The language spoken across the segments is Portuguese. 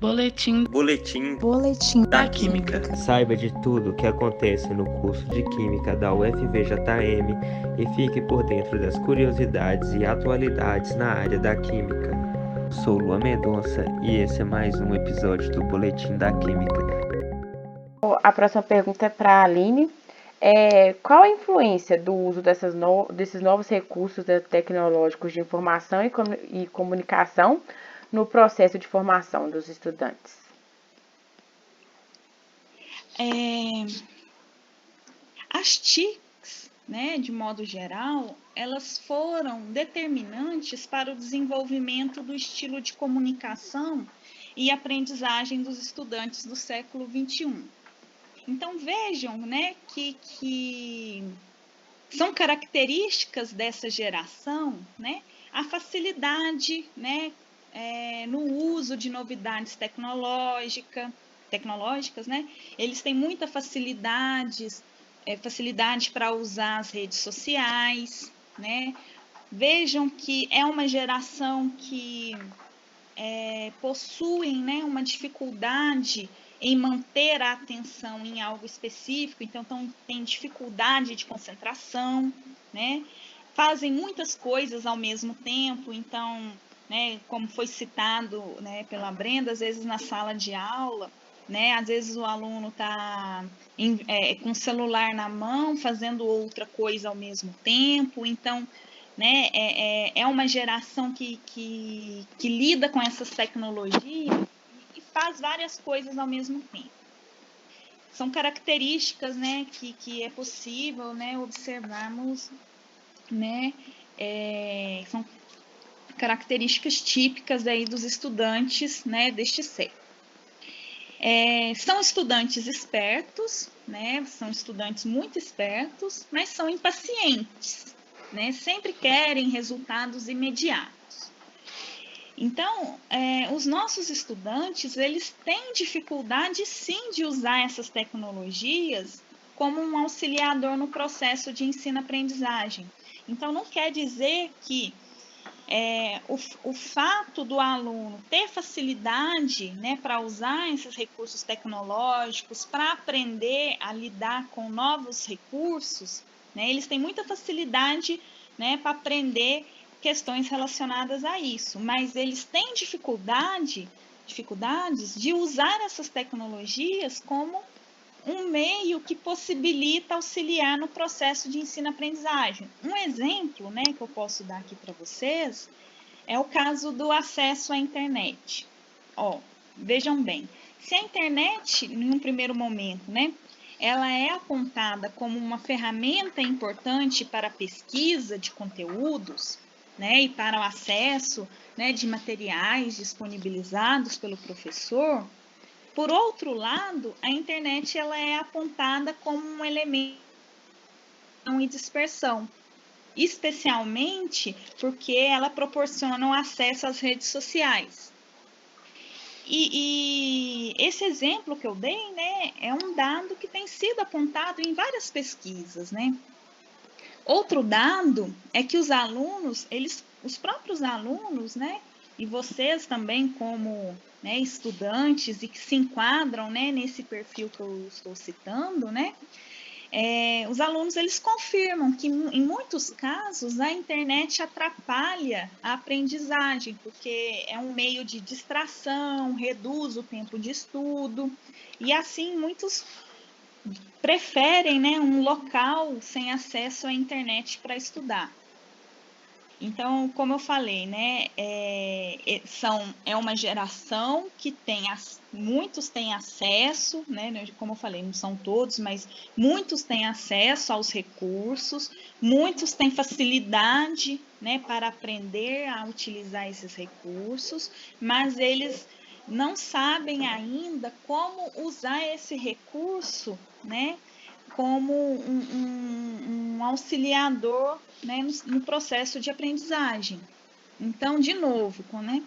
Boletim Boletim da Química. Saiba de tudo o que acontece no curso de Química da UFVJM e fique por dentro das curiosidades e atualidades na área da Química. Sou Luan Mendonça e esse é mais um episódio do Boletim da Química. A próxima pergunta é para a Aline. Qual a influência do uso desses novos recursos tecnológicos de informação e comunicação no processo de formação dos estudantes? As TICs, né, de modo geral, elas foram determinantes para o desenvolvimento do estilo de comunicação e aprendizagem dos estudantes do século XXI. Então, vejam, né, que são características dessa geração, né, a facilidade, né, no uso de novidades tecnológicas, né, eles têm muita facilidade para usar as redes sociais, né. Vejam que é uma geração que possuem, né, uma dificuldade em manter a atenção em algo específico, então tem dificuldade de concentração, né? Fazem muitas coisas ao mesmo tempo, então, né, como foi citado, né, pela Brenda, às vezes na sala de aula, né, às vezes o aluno está com o celular na mão, fazendo outra coisa ao mesmo tempo, então, né, é uma geração que lida com essas tecnologias e faz várias coisas ao mesmo tempo. São características, né, que é possível, né, observarmos, né, são características típicas aí dos estudantes, né, deste século. São estudantes espertos, né, são estudantes muito espertos, mas são impacientes, né, sempre querem resultados imediatos. Então, os nossos estudantes, eles têm dificuldade, sim, de usar essas tecnologias como um auxiliador no processo de ensino-aprendizagem. Então, não quer dizer que o fato do aluno ter facilidade, né, para usar esses recursos tecnológicos, para aprender a lidar com novos recursos, né, eles têm muita facilidade, né, para aprender questões relacionadas a isso, mas eles têm dificuldades de usar essas tecnologias como um meio que possibilita auxiliar no processo de ensino-aprendizagem. Um exemplo, né, que eu posso dar aqui para vocês é o caso do acesso à internet. Vejam bem, se a internet, em um primeiro momento, né, ela é apontada como uma ferramenta importante para a pesquisa de conteúdos, né, e para o acesso, né, de materiais disponibilizados pelo professor. Por outro lado, a internet ela é apontada como um elemento de dispersão, especialmente porque ela proporciona o acesso às redes sociais. E esse exemplo que eu dei, né, é um dado que tem sido apontado em várias pesquisas, né? Outro dado é que os alunos, os próprios alunos, né, e vocês também como, né, estudantes e que se enquadram, né, nesse perfil que eu estou citando, né, os alunos eles confirmam que em muitos casos a internet atrapalha a aprendizagem, porque é um meio de distração, reduz o tempo de estudo e assim muitos preferem, né, um local sem acesso à internet para estudar. Então, como eu falei, né, é uma geração que muitos têm acesso, né, como eu falei, não são todos, mas muitos têm acesso aos recursos, muitos têm facilidade, né, para aprender a utilizar esses recursos, mas eles não sabem ainda como usar esse recurso, né, como um auxiliador, né, no processo de aprendizagem. Então, de novo, né,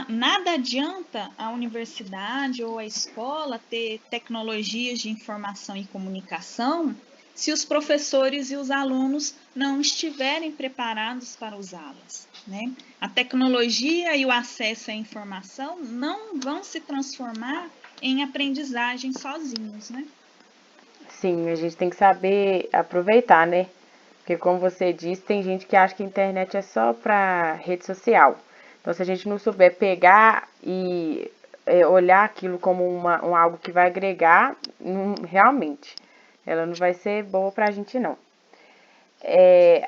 nada adianta a universidade ou a escola ter tecnologias de informação e comunicação se os professores e os alunos não estiverem preparados para usá-las, né? A tecnologia e o acesso à informação não vão se transformar em aprendizagem sozinhos, né? Sim, a gente tem que saber aproveitar, né? Porque como você disse, tem gente que acha que a internet é só para rede social. Então, se a gente não souber pegar e olhar aquilo como algo que vai agregar, realmente, ela não vai ser boa para a gente, não.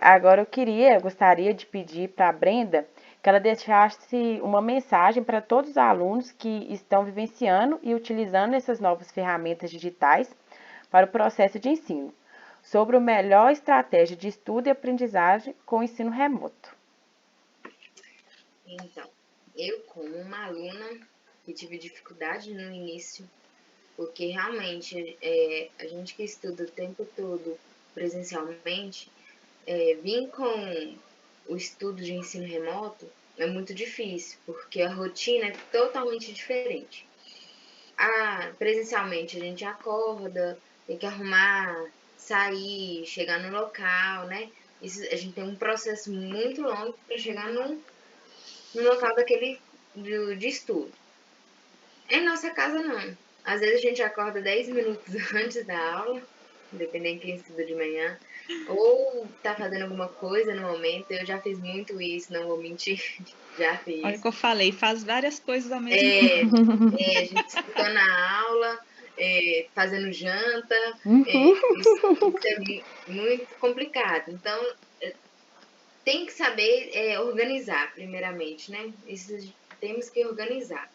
Agora eu gostaria de pedir para a Brenda que ela deixasse uma mensagem para todos os alunos que estão vivenciando e utilizando essas novas ferramentas digitais para o processo de ensino, sobre a melhor estratégia de estudo e aprendizagem com o ensino remoto. Então, eu como uma aluna que tive dificuldade no início, porque realmente a gente que estuda o tempo todo presencialmente, vir com o estudo de ensino remoto é muito difícil, porque a rotina é totalmente diferente. Presencialmente a gente acorda, tem que arrumar, sair, chegar no local, né? Isso, a gente tem um processo muito longo para chegar no local de estudo. Em nossa casa, não. Às vezes a gente acorda 10 minutos antes da aula, dependendo de quem estuda de manhã, ou tá fazendo alguma coisa no momento. Eu já fiz muito isso, não vou mentir, já fiz. Olha o que eu falei, faz várias coisas ao mesmo tempo. A gente escutando a aula, fazendo janta, isso é muito complicado. Então, tem que saber organizar, primeiramente, né? Isso temos que organizar.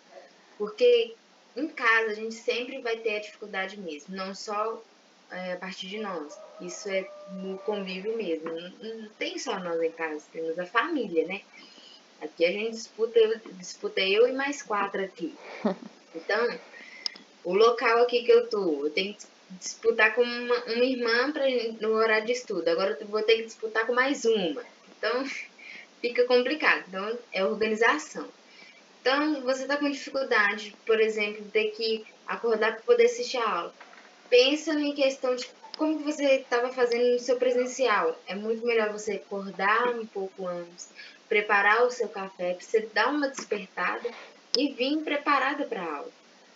Porque em casa a gente sempre vai ter a dificuldade mesmo, não só a partir de nós. Isso é no convívio mesmo. Não tem só nós em casa, temos a família, né? Aqui a gente disputa eu e mais 4 aqui. Então, o local aqui que eu tô, eu tenho que disputar com uma irmã no horário de estudo. Agora eu vou ter que disputar com mais uma. Então, fica complicado. Então, é organização. Então, você está com dificuldade, por exemplo, ter que acordar para poder assistir a aula. Pensa em questão de como que você estava fazendo no seu presencial. É muito melhor você acordar um pouco antes, preparar o seu café, para você dar uma despertada e vir preparada para a aula.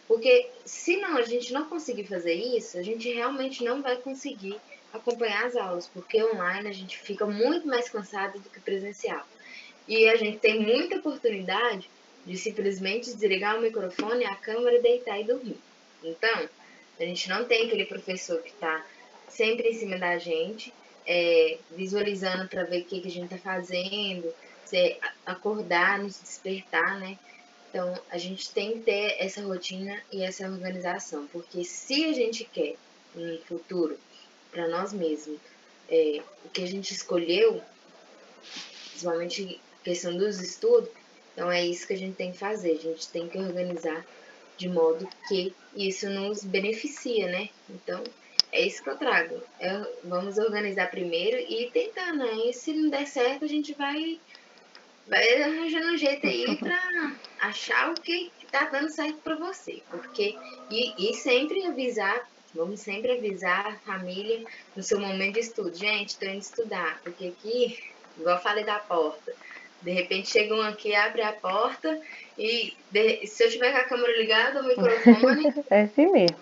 Porque se não, a gente não conseguir fazer isso, a gente realmente não vai conseguir acompanhar as aulas, porque online a gente fica muito mais cansado do que presencial. E a gente tem muita oportunidade de simplesmente desligar o microfone, a câmera, deitar e dormir. Então, a gente não tem aquele professor que está sempre em cima da gente, visualizando para ver o que a gente está fazendo, acordar, nos despertar, né? Então, a gente tem que ter essa rotina e essa organização, porque se a gente quer um futuro para nós mesmos, o que a gente escolheu, principalmente a questão dos estudos, então é isso que a gente tem que fazer, a gente tem que organizar de modo que isso nos beneficia, né? Então, é isso que eu trago. Vamos organizar primeiro e tentar, né? E se não der certo, a gente vai arranjando um jeito aí pra achar o que tá dando certo pra você. Porque, e sempre avisar, vamos sempre avisar a família no seu momento de estudo. Gente, tô indo estudar, porque aqui, igual eu falei da porta, de repente chegam aqui, abre a porta e se eu tiver com a câmera ligada, o microfone... É assim mesmo.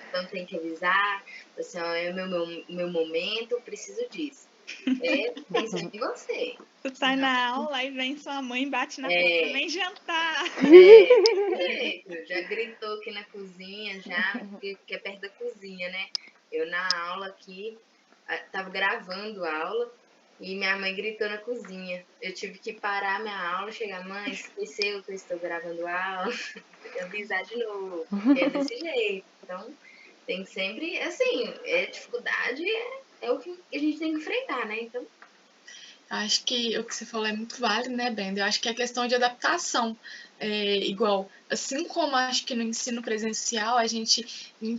Então tem que avisar, assim, ó, é o meu momento, eu preciso disso. Pensando em você. Tu sai na aula e vem sua mãe, bate na porta, vem jantar. Já gritou aqui na cozinha, porque é perto da cozinha, né? Eu na aula aqui, tava gravando a aula e minha mãe gritou na cozinha. Eu tive que parar minha aula, chegar, mãe, esqueceu que eu estou gravando a aula, e avisar de novo. É desse jeito. Então, tem sempre, assim, dificuldade é o que a gente tem que enfrentar, né? Então, acho que o que você falou é muito válido, né, Brenda? Eu acho que é questão de adaptação. Igual, assim como acho que no ensino presencial, a gente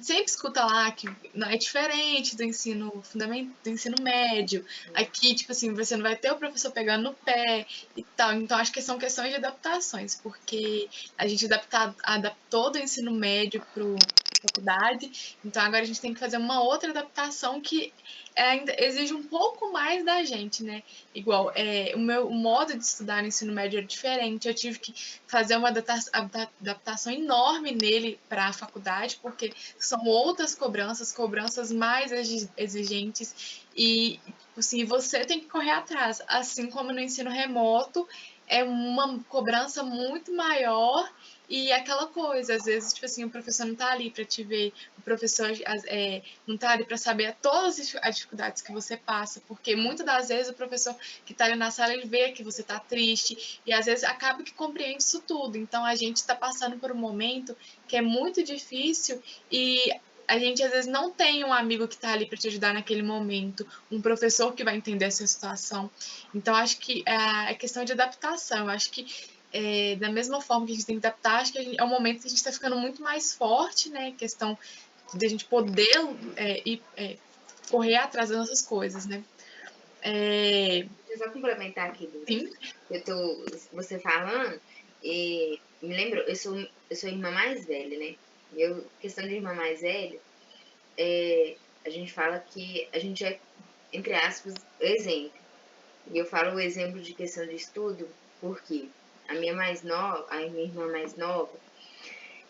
sempre escuta lá que não é diferente do ensino fundamental, do ensino médio. Aqui, tipo assim, você não vai ter o professor pegando no pé e tal. Então, acho que são questões de adaptações, porque a gente adaptou do ensino médio faculdade. Então agora a gente tem que fazer uma outra adaptação que ainda exige um pouco mais da gente, né? Igual, o modo de estudar no ensino médio é diferente. Eu tive que fazer uma adaptação enorme nele para a faculdade, porque são outras cobranças mais exigentes e assim, você tem que correr atrás. Assim como no ensino remoto, é uma cobrança muito maior e aquela coisa, às vezes, tipo assim, o professor não tá ali para te ver, o professor não tá ali para saber todas as dificuldades que você passa, porque muitas das vezes o professor que tá ali na sala, ele vê que você tá triste e às vezes acaba que compreende isso tudo. Então a gente está passando por um momento que é muito difícil e a gente às vezes não tem um amigo que está ali para te ajudar naquele momento, um professor que vai entender essa situação. Então acho que é questão de adaptação. Eu acho que da mesma forma que a gente tem que adaptar, acho que é um momento que a gente está ficando muito mais forte, né? Questão de a gente poder correr atrás das nossas coisas, né? Deixa eu só complementar aqui, Sim. Você falando, me lembro, eu sou irmã mais velha, né? Questão de irmã mais velha, a gente fala que a gente é, entre aspas, exemplo. E eu falo o exemplo de questão de estudo, porque a minha irmã mais nova,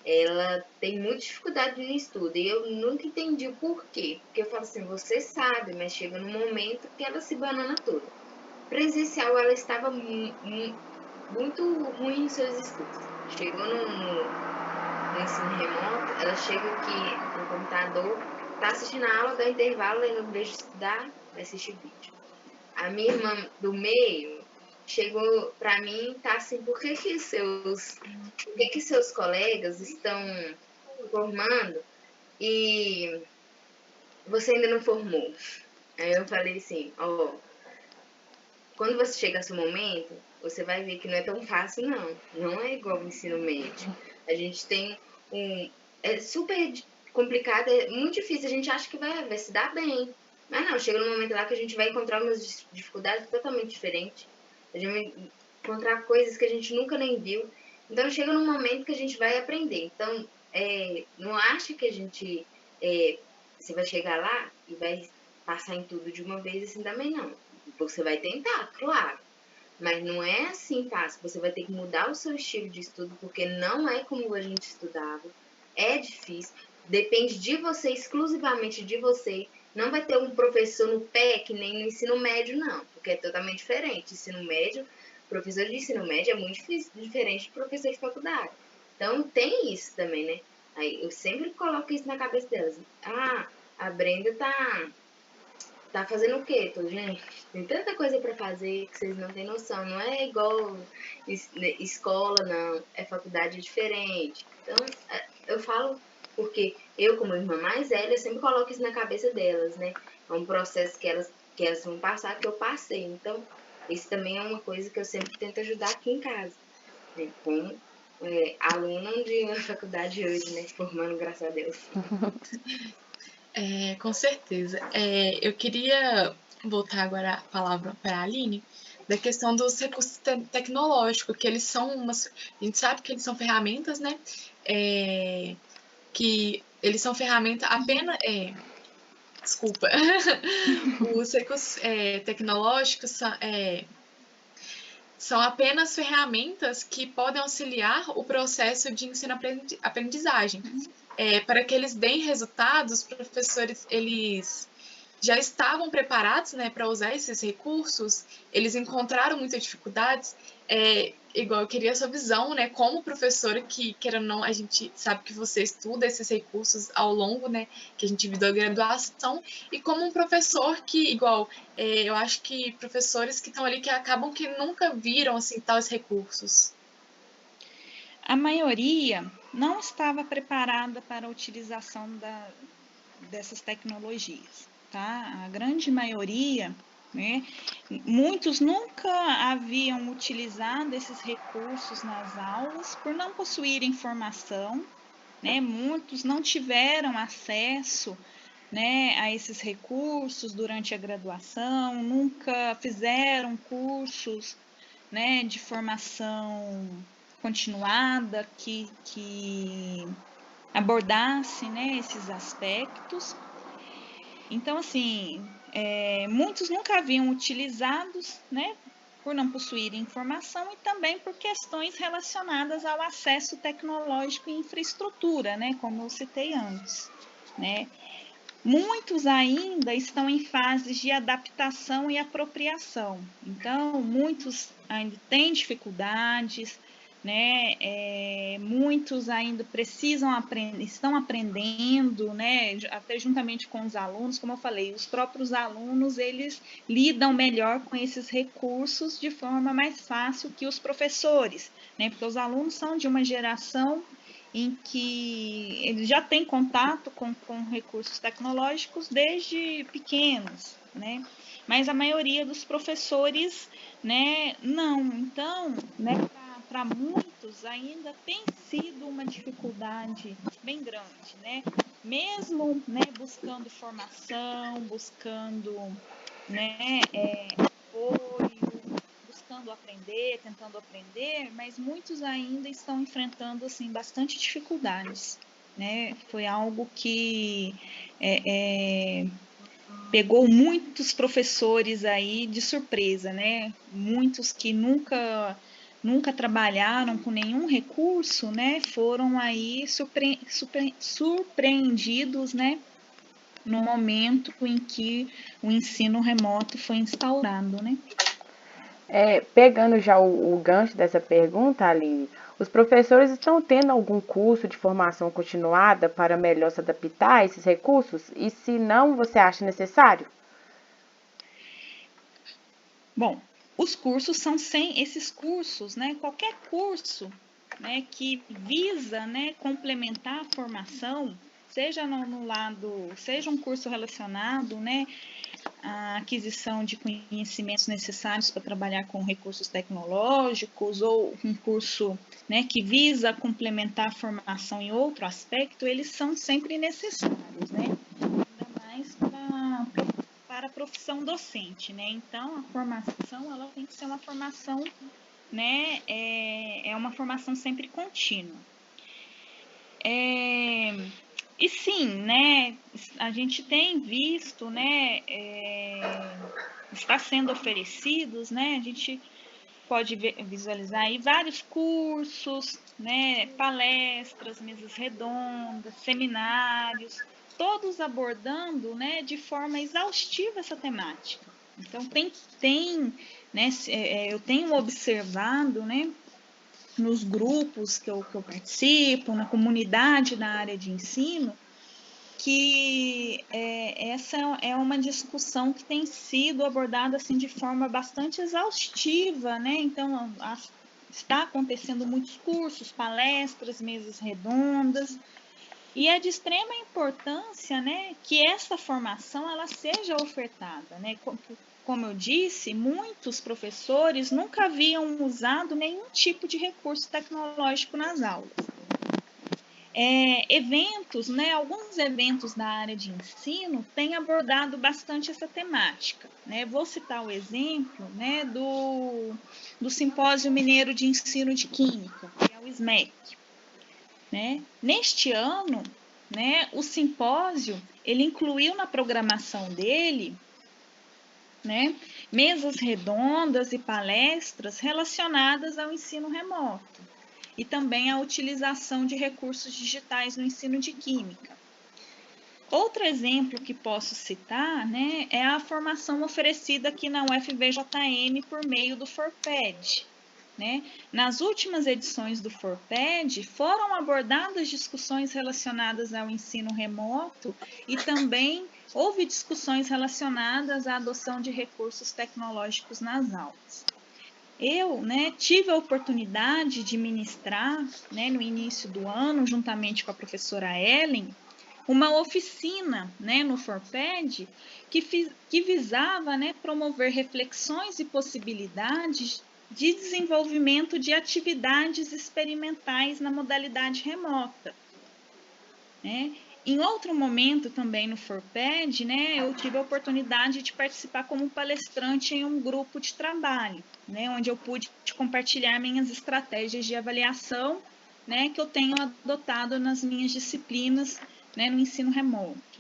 ela tem muita dificuldade no estudo. E eu nunca entendi o porquê. Porque eu falo assim, você sabe, mas chega num momento que ela se banana toda. Presencial, ela estava muito ruim em seus estudos. Chegou no ensino remoto, ela chega aqui no computador, tá assistindo a aula, dá intervalo, aí não deixa de estudar, vai assistir vídeo. A minha irmã do meio chegou pra mim, tá assim, por que seus colegas estão formando e você ainda não formou? Aí eu falei assim, quando você chega a seu momento, você vai ver que não é tão fácil, não. Não é igual o ensino médio. A gente tem é super complicado, é muito difícil. A gente acha que vai se dar bem. Mas não, chega num momento lá que a gente vai encontrar umas dificuldades totalmente diferentes. A gente vai encontrar coisas que a gente nunca nem viu. Então chega num momento que a gente vai aprender. Então, não acha que a gente você vai chegar lá e vai passar em tudo de uma vez assim também não. Você vai tentar, claro. Mas não é assim fácil. Você vai ter que mudar o seu estilo de estudo, porque não é como a gente estudava. É difícil. Depende de você, exclusivamente de você. Não vai ter um professor no pé que nem no ensino médio, não. Porque é totalmente diferente. Ensino médio, professor de ensino médio é muito difícil, diferente de professor de faculdade. Então tem isso também, né? Aí eu sempre coloco isso na cabeça delas. A Brenda tá fazendo o quê? Gente, tem tanta coisa para fazer que vocês não têm noção. Não é igual escola, não. É faculdade diferente. Então, eu falo porque eu, como irmã mais velha, sempre coloco isso na cabeça delas, né? É um processo que elas vão passar, que eu passei. Então, isso também é uma coisa que eu sempre tento ajudar aqui em casa, né? Como aluna de uma faculdade hoje, né? Formando, graças a Deus. Com certeza. Eu queria voltar agora a palavra para a Aline, da questão dos recursos tecnológicos, que eles são a gente sabe que eles são ferramentas, né? Que eles são ferramentas apenas. Desculpa. Os recursos tecnológicos são apenas ferramentas que podem auxiliar o processo de ensino-aprendizagem. Para que eles deem resultados, os professores eles já estavam preparados, né, para usar esses recursos, eles encontraram muitas dificuldades. Igual eu queria a sua visão, né, como professora que, queira ou não, a gente sabe que você estuda esses recursos ao longo, né, que a gente viu da graduação, e como um professor que, igual, eu acho que professores que estão ali que acabam que nunca viram, assim, tais recursos. A maioria não estava preparada para a utilização dessas tecnologias, tá? A grande maioria, né? Muitos nunca haviam utilizado esses recursos nas aulas por não possuir informação, né? Muitos não tiveram acesso, né, a esses recursos durante a graduação, nunca fizeram cursos, né, de formação continuada que abordasse, né, esses aspectos. Então, assim, muitos nunca haviam utilizados, né, por não possuírem informação e também por questões relacionadas ao acesso tecnológico e infraestrutura, né, como eu citei antes, né. Muitos ainda estão em fases de adaptação e apropriação. Então, muitos ainda têm dificuldades, né? Muitos ainda estão aprendendo, né? Até juntamente com os alunos, como eu falei, os próprios alunos, eles lidam melhor com esses recursos de forma mais fácil que os professores, né? Porque os alunos são de uma geração em que eles já têm contato com recursos tecnológicos desde pequenos, né? Mas a maioria dos professores, né, não. Então, né, para muitos ainda tem sido uma dificuldade bem grande, né? Mesmo, né, buscando formação, buscando, né, apoio, tentando aprender, mas muitos ainda estão enfrentando assim bastante dificuldades, né? Foi algo que pegou muitos professores aí de surpresa, né? Muitos que nunca trabalharam com nenhum recurso, né? Foram aí surpreendidos, né? No momento em que o ensino remoto foi instaurado, né? Pegando já o gancho dessa pergunta, Aline, os professores estão tendo algum curso de formação continuada para melhor se adaptar a esses recursos? E se não, você acha necessário? Bom, os cursos são esses cursos, né? Qualquer curso, né, que visa, né, complementar a formação, seja no lado, seja um curso relacionado, né, a aquisição de conhecimentos necessários para trabalhar com recursos tecnológicos ou um curso, né, que visa complementar a formação em outro aspecto, eles são sempre necessários, né? Ainda mais para a profissão docente, né? Então, a formação ela tem que ser uma formação, né? É uma formação sempre contínua. E sim, né, a gente tem visto, né, está sendo oferecidos, né, a gente pode visualizar aí vários cursos, né, palestras, mesas redondas, seminários, todos abordando, né, de forma exaustiva essa temática. Então, né, eu tenho observado, né, nos grupos que eu participo, na comunidade na área de ensino, que essa é uma discussão que tem sido abordada assim de forma bastante exaustiva, né? Então, está acontecendo muitos cursos, palestras, mesas redondas, e é de extrema importância, né, que essa formação ela seja ofertada, né? Como eu disse, muitos professores nunca haviam usado nenhum tipo de recurso tecnológico nas aulas. Eventos, né, alguns eventos da área de ensino têm abordado bastante essa temática, né? Vou citar o exemplo, né, do Simpósio Mineiro de Ensino de Química, que é o SMEC, né? Neste ano, né, o simpósio ele incluiu na programação dele, né, mesas redondas e palestras relacionadas ao ensino remoto e também a utilização de recursos digitais no ensino de química. Outro exemplo que posso citar, né, é a formação oferecida aqui na UFVJM por meio do FORPED. Né? Nas últimas edições do FORPED, foram abordadas discussões relacionadas ao ensino remoto e também houve discussões relacionadas à adoção de recursos tecnológicos nas aulas. Eu, né, tive a oportunidade de ministrar, né, no início do ano, juntamente com a professora Ellen, uma oficina, né, no FORPED que visava, né, promover reflexões e possibilidades de desenvolvimento de atividades experimentais na modalidade remota. Né? Em outro momento também no FORPED, né, eu tive a oportunidade de participar como palestrante em um grupo de trabalho, né, onde eu pude compartilhar minhas estratégias de avaliação, né, que eu tenho adotado nas minhas disciplinas, né, no ensino remoto.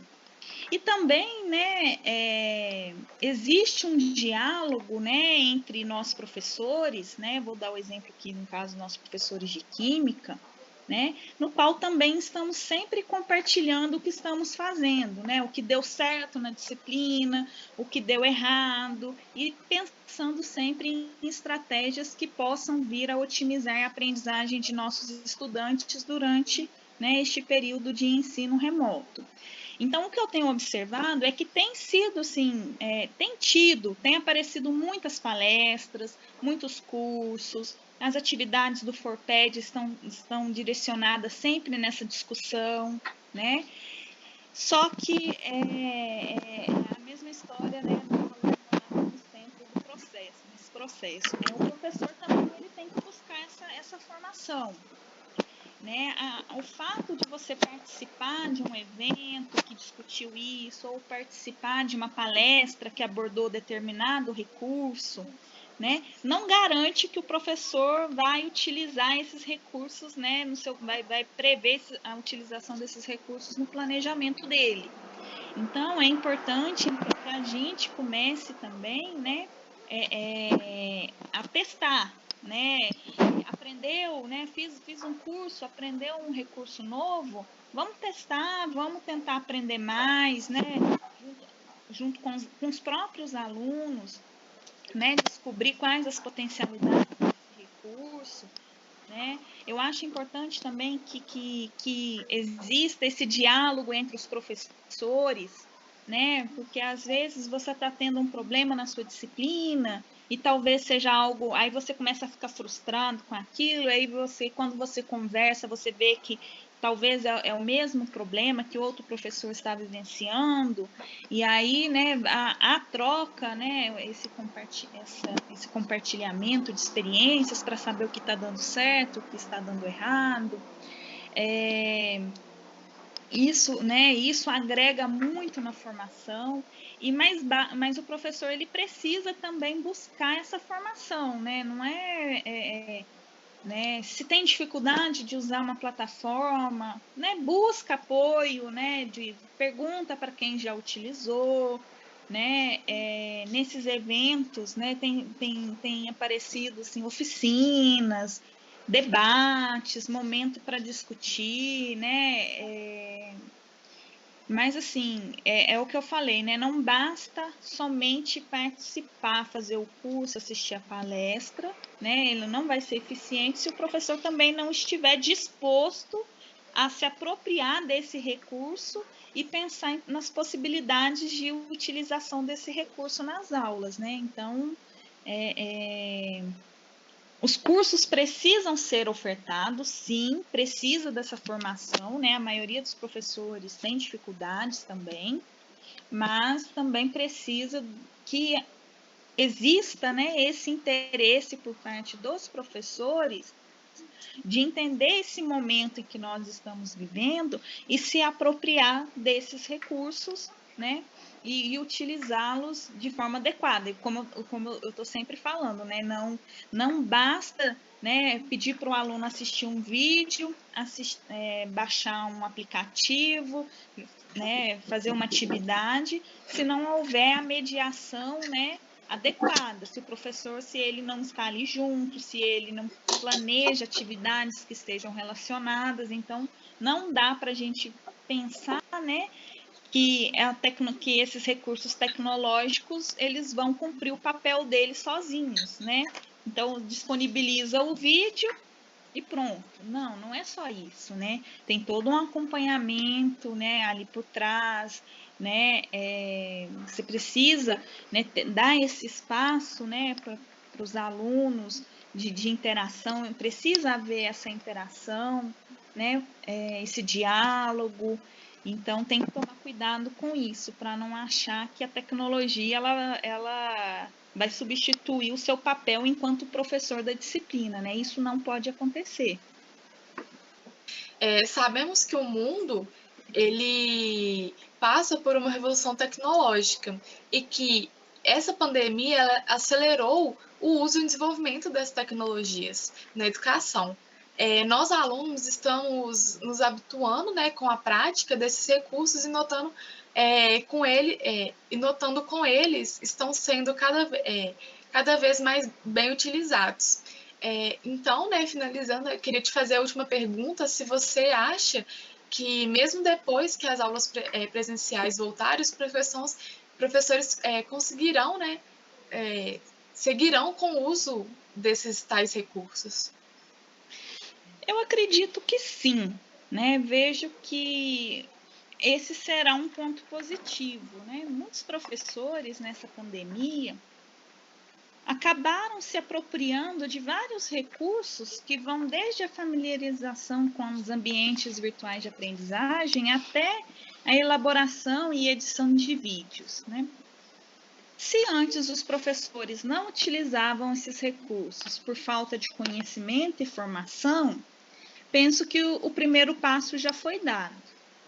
E também, né, existe um diálogo, né, entre nós professores, né, vou dar o exemplo aqui no caso nossos professores de química, né, no qual também estamos sempre compartilhando o que estamos fazendo, né, o que deu certo na disciplina, o que deu errado, e pensando sempre em estratégias que possam vir a otimizar a aprendizagem de nossos estudantes durante, né, este período de ensino remoto. Então, o que eu tenho observado é que tem sido, assim, tem aparecido muitas palestras, muitos cursos, as atividades do Forped estão direcionadas sempre nessa discussão, né? Só que é a mesma história, né, no centro do processo, nesse processo. Né? O professor também ele tem que buscar essa formação. Né? O fato de você participar de um evento que discutiu isso, ou participar de uma palestra que abordou determinado recurso, né, não garante que o professor vai utilizar esses recursos, né, vai prever a utilização desses recursos no planejamento dele. Então, é importante que a gente comece também, né, a testar, né, aprendeu, né, fiz um curso, aprendeu um recurso novo, vamos testar, vamos tentar aprender mais, né, junto com os próprios alunos, né, descobrir quais as potencialidades desse recurso, né. Eu acho importante também que exista esse diálogo entre os professores, né, porque às vezes você está tendo um problema na sua disciplina e talvez seja algo, aí você começa a ficar frustrado com aquilo, aí quando você conversa, você vê que talvez é o mesmo problema que outro professor está vivenciando, e aí, né, a troca, né, esse compartilhamento de experiências para saber o que está dando certo, o que está dando errado, isso agrega muito na formação, mas o professor ele precisa também buscar essa formação, né? Não né? Se tem dificuldade de usar uma plataforma, né? Busca apoio, né? Pergunta para quem já utilizou, né? Nesses eventos, né? Tem aparecido assim, oficinas, debates, momento para discutir, né? Mas assim, é o que eu falei, né? Não basta somente participar, fazer o curso, assistir a palestra, né? Ele não vai ser eficiente se o professor também não estiver disposto a se apropriar desse recurso e pensar nas possibilidades de utilização desse recurso nas aulas, né? Então, os cursos precisam ser ofertados, sim, precisa dessa formação, né? A maioria dos professores tem dificuldades também, mas também precisa que exista, né, esse interesse por parte dos professores de entender esse momento em que nós estamos vivendo e se apropriar desses recursos, né? E utilizá-los de forma adequada. E como eu estou sempre falando, né? Não basta, né, pedir para o aluno assistir um vídeo, baixar um aplicativo, né, fazer uma atividade, se não houver a mediação, né, adequada. Se ele não está ali junto, se ele não planeja atividades que estejam relacionadas, então não dá para a gente pensar, né, que esses recursos tecnológicos eles vão cumprir o papel deles sozinhos, né? Então disponibiliza o vídeo e pronto. Não é só isso, né? Tem todo um acompanhamento, né, ali por trás, né? Você precisa, né, dar esse espaço, né, para os alunos de interação. Precisa haver essa interação, né? Esse diálogo. Então tem que tomar cuidado com isso, para não achar que a tecnologia ela vai substituir o seu papel enquanto professor da disciplina, né? Isso não pode acontecer. Sabemos que o mundo ele passa por uma revolução tecnológica e que essa pandemia ela acelerou o uso e desenvolvimento das tecnologias na educação. nós alunos estamos nos habituando, né, com a prática desses recursos e notando com eles estão sendo cada vez mais bem utilizados. Então, né, finalizando, eu queria te fazer a última pergunta, se você acha que mesmo depois que as aulas presenciais voltarem, os professores conseguirão, né, seguirão com o uso desses tais recursos? Eu acredito que sim, né? Vejo que esse será um ponto positivo, né? Muitos professores nessa pandemia acabaram se apropriando de vários recursos que vão desde a familiarização com os ambientes virtuais de aprendizagem até a elaboração e edição de vídeos, né? Se antes os professores não utilizavam esses recursos por falta de conhecimento e formação, penso que o primeiro passo já foi dado,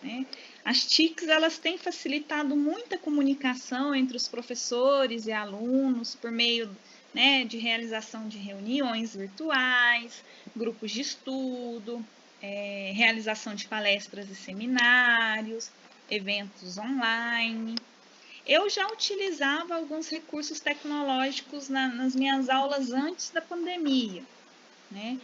né? As TICs, elas têm facilitado muita comunicação entre os professores e alunos por meio, né, de realização de reuniões virtuais, grupos de estudo, realização de palestras e seminários, eventos online. Eu já utilizava alguns recursos tecnológicos nas minhas aulas antes da pandemia, né?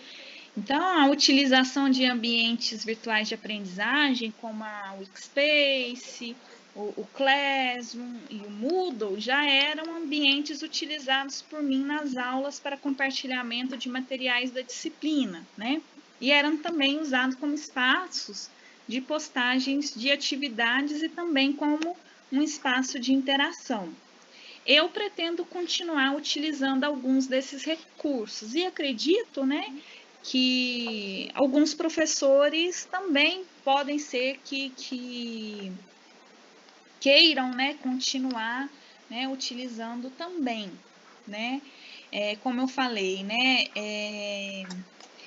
Então, a utilização de ambientes virtuais de aprendizagem, como a Workspace, o Classroom e o Moodle, já eram ambientes utilizados por mim nas aulas para compartilhamento de materiais da disciplina, né? E eram também usados como espaços de postagens de atividades e também como um espaço de interação. Eu pretendo continuar utilizando alguns desses recursos e acredito, né, que alguns professores também podem ser que queiram, né, continuar, né, utilizando também, né? Como eu falei, né,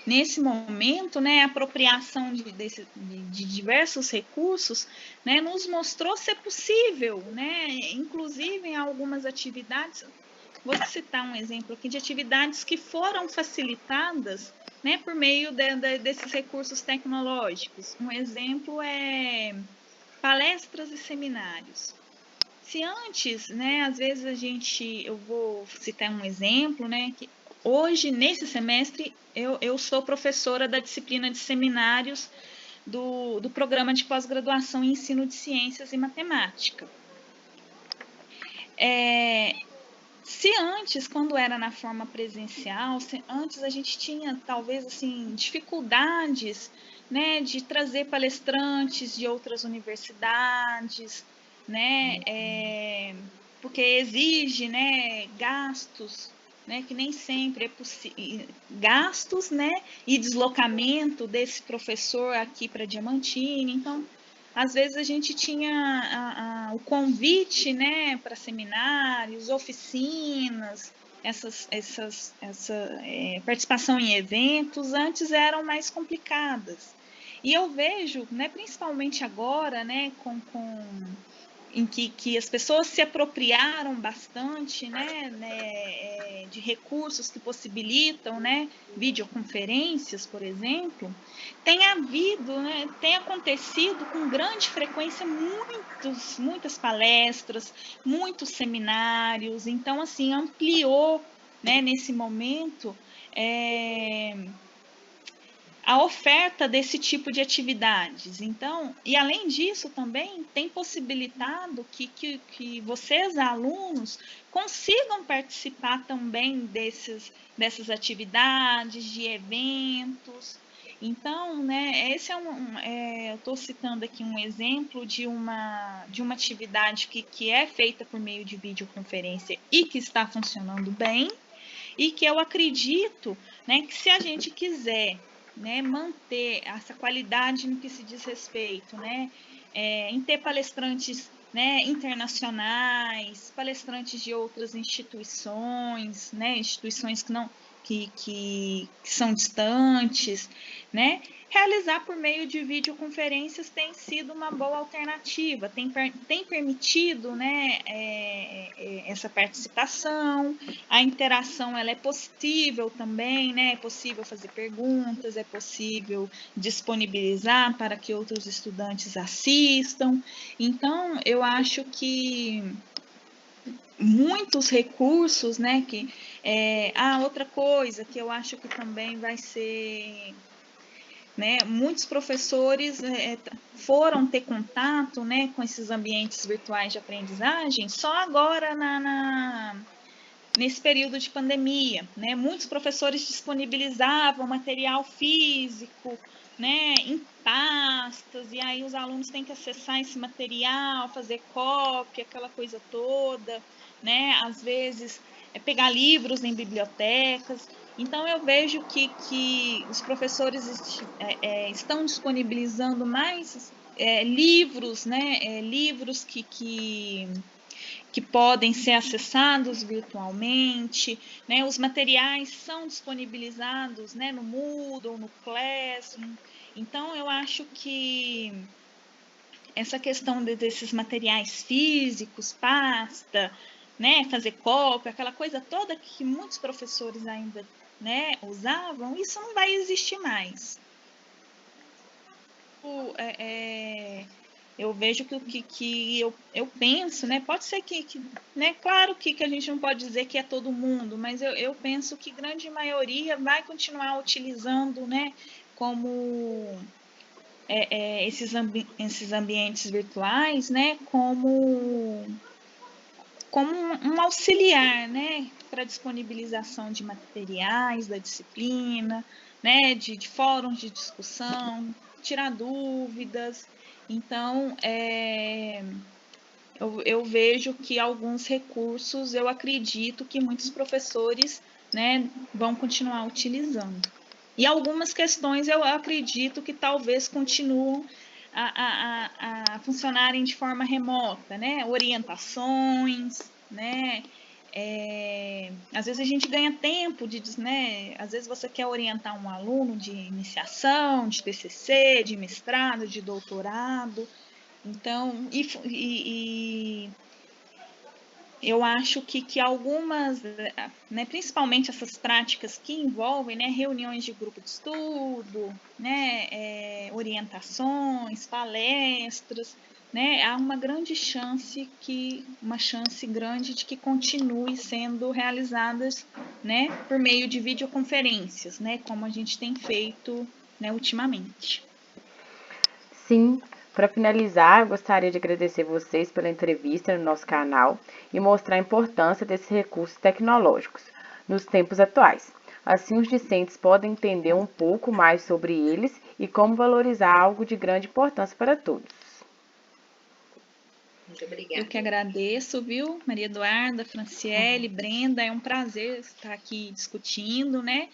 nesse momento, né, a apropriação de diversos recursos, né, nos mostrou ser possível, né, inclusive em algumas atividades. Vou citar um exemplo aqui de atividades que foram facilitadas, né, por meio desses recursos tecnológicos. Um exemplo é palestras e seminários. Se antes, né, às vezes eu vou citar um exemplo, né, que hoje, nesse semestre, eu sou professora da disciplina de seminários do programa de pós-graduação em ensino de ciências e matemática. Se antes, quando era na forma presencial, antes a gente tinha talvez assim dificuldades, né, de trazer palestrantes de outras universidades, né, porque exige, né, gastos, né, que nem sempre é possível, gastos, né, e deslocamento desse professor aqui para Diamantini. Então, às vezes a gente tinha o convite, né, para seminários, oficinas, essa participação em eventos antes eram mais complicadas. E eu vejo, né, principalmente agora, né, em que as pessoas se apropriaram bastante, né, de recursos que possibilitam, né, videoconferências, por exemplo, tem acontecido com grande frequência muitas palestras, muitos seminários. Então, assim, ampliou, né, nesse momento a oferta desse tipo de atividades. Então, e além disso também tem possibilitado que vocês, alunos, consigam participar também dessas atividades, de eventos. Então, né, esse eu estou citando aqui um exemplo de uma atividade que é feita por meio de videoconferência e que está funcionando bem, e que eu acredito, né, que se a gente quiser, né, manter essa qualidade no que se diz respeito, né, em ter palestrantes, né, internacionais, palestrantes de outras instituições, né, instituições que são distantes, né? Realizar por meio de videoconferências tem sido uma boa alternativa, tem permitido, né, essa participação, a interação ela é possível também, né, é possível fazer perguntas, é possível disponibilizar para que outros estudantes assistam. Então, eu acho que muitos recursos, né, outra coisa que eu acho que também vai ser, né, muitos professores foram ter contato, né, com esses ambientes virtuais de aprendizagem só agora nesse período de pandemia, né? Muitos professores disponibilizavam material físico, né, em pastas, e aí os alunos têm que acessar esse material, fazer cópia, aquela coisa toda, né? Às vezes pegar livros em bibliotecas. Então eu vejo que os professores estão disponibilizando mais livros, né? Livros que podem ser acessados virtualmente, né? Os materiais são disponibilizados, né, no Moodle, no Classroom. Então, eu acho que essa questão desses materiais físicos, pasta, né, fazer cópia, aquela coisa toda que muitos professores ainda, né, usavam, isso não vai existir mais. Eu vejo que eu penso, né? Pode ser né? Claro que a gente não pode dizer que é todo mundo, mas eu penso que grande maioria vai continuar utilizando, né? Como esses ambientes virtuais, né? Como um auxiliar, né? Para disponibilização de materiais da disciplina, né? De fóruns de discussão, tirar dúvidas. Então, eu vejo que alguns recursos, eu acredito que muitos professores, né, vão continuar utilizando. E algumas questões eu acredito que talvez continuem a funcionarem de forma remota, né? Orientações, né? Às vezes a gente ganha tempo né? Às vezes você quer orientar um aluno de iniciação, de TCC, de mestrado, de doutorado. Então, eu acho que algumas, né, principalmente essas práticas que envolvem, né, reuniões de grupo de estudo, né, orientações, palestras, né, há uma chance grande de que continue sendo realizadas, né, por meio de videoconferências, né, como a gente tem feito, né, ultimamente. Sim. Para finalizar, eu gostaria de agradecer vocês pela entrevista no nosso canal e mostrar a importância desses recursos tecnológicos nos tempos atuais. Assim, os discentes podem entender um pouco mais sobre eles e como valorizar algo de grande importância para todos. Muito obrigada. Eu que agradeço, viu, Maria Eduarda, Franciele, Brenda, é um prazer estar aqui discutindo, né,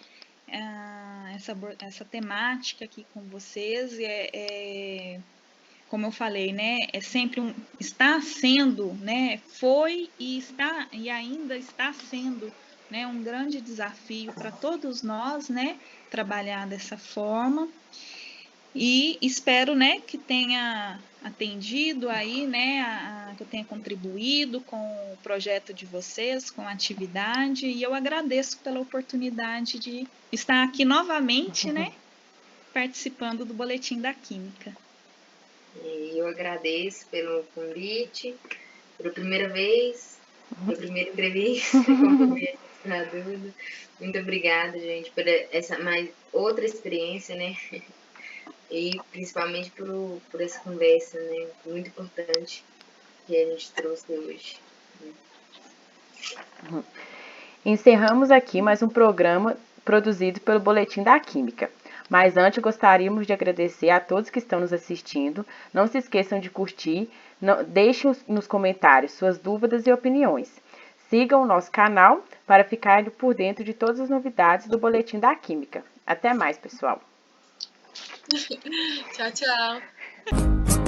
essa temática aqui com vocês. Como eu falei, né, está sendo, né, foi e ainda está sendo, né, um grande desafio para todos nós, né, trabalhar dessa forma. E espero, né, que tenha atendido aí, né, que eu tenha contribuído com o projeto de vocês, com a atividade, e eu agradeço pela oportunidade de estar aqui novamente, né, participando do Boletim da Química. Eu agradeço pelo convite, pela primeira vez, pela primeira entrevista como administradora. Muito obrigada, gente, por essa mais outra experiência, né? E principalmente por essa conversa, né? Muito importante que a gente trouxe hoje. Encerramos aqui mais um programa produzido pelo Boletim da Química. Mas antes gostaríamos de agradecer a todos que estão nos assistindo. Não se esqueçam de curtir, deixem nos comentários suas dúvidas e opiniões. Sigam o nosso canal para ficarem por dentro de todas as novidades do Boletim da Química. Até mais, pessoal! Tchau, tchau!